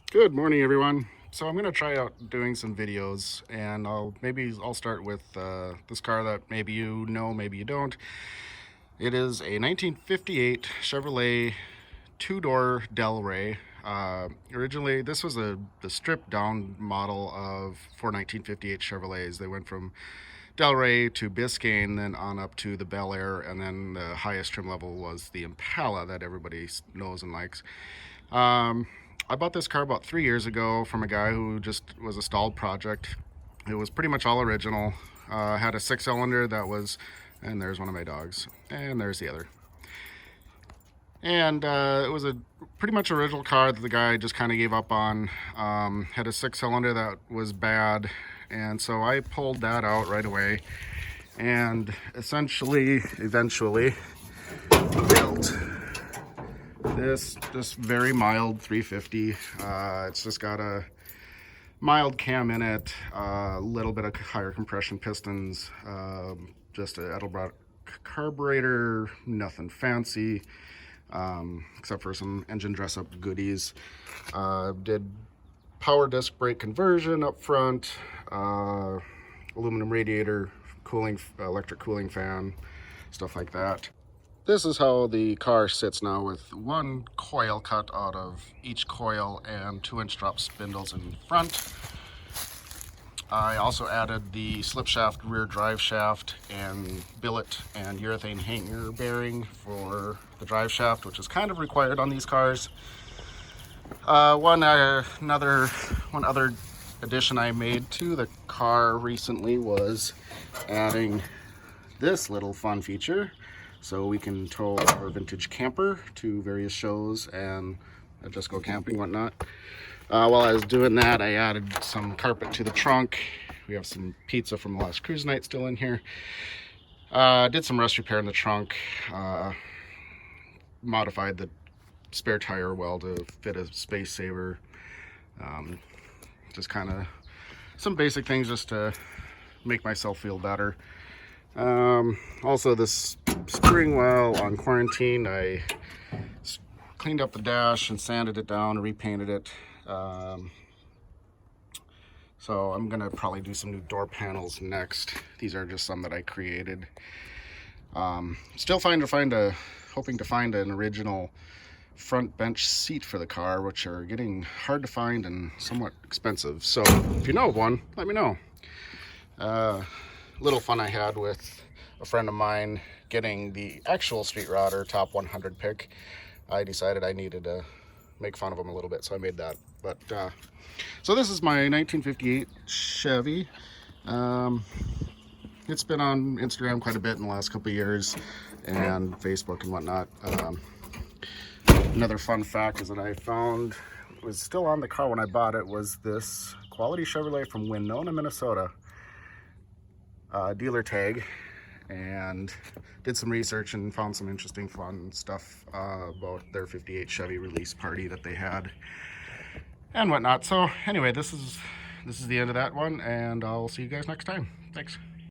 Good morning, everyone. So I'm going to try out doing some videos, and I'll start with this car that maybe you know, maybe you don't. It is a 1958 Chevrolet two-door Delray. Originally, this was the stripped-down model for 1958 Chevrolets. They went from Delray to Biscayne, then on up to the Bel Air, and then the highest trim level was the Impala that everybody knows and likes. Um, I bought this car about 3 years ago from a guy who just was a stalled project. It was pretty much all original. Had a six-cylinder that was, and there's one of my dogs, and there's the other. And it was a pretty much original car that the guy just kind of gave up on. Had a six-cylinder that was bad, and so I pulled that out right away, and eventually built this very mild 350. It's just got a mild cam in it, a little bit of higher compression pistons, just a Edelbrock carburetor, nothing fancy, except for some engine dress up goodies. Did power disc brake conversion up front, aluminum radiator, electric cooling fan, stuff like that. This is how the car sits now, with one coil cut out of each coil and 2-inch drop spindles in front. I also added the slip shaft rear drive shaft and billet and urethane hanger bearing for the drive shaft, which is kind of required on these cars. One other addition I made to the car recently was adding this little fun feature, so we can tow our vintage camper to various shows and just go camping and whatnot. While I was doing that, I added some carpet to the trunk. We have some pizza from the last cruise night still in here. Did some rust repair in the trunk. Modified the spare tire well to fit a space saver. Just kind of some basic things just to make myself feel better. Also, this spring while on quarantine, I cleaned up the dash and sanded it down and repainted it. So I'm gonna probably do some new door panels next. These are just some that I created. Still hoping to find an original front bench seat for the car, which are getting hard to find and somewhat expensive. So if you know of one, let me know. Little fun I had with a friend of mine getting the actual Street Rodder top 100 pick. I decided I needed to make fun of him a little bit, so I made that. But so this is my 1958 Chevy. It's been on Instagram quite a bit in the last couple of years, and Facebook and whatnot. Another fun fact is that I found was still on the car when I bought it was this quality Chevrolet from Winona, Minnesota. Dealer tag, and did some research and found some interesting fun stuff about their 58 Chevy release party that they had and whatnot. So anyway, this is the end of that one, and I'll see you guys next time. Thanks.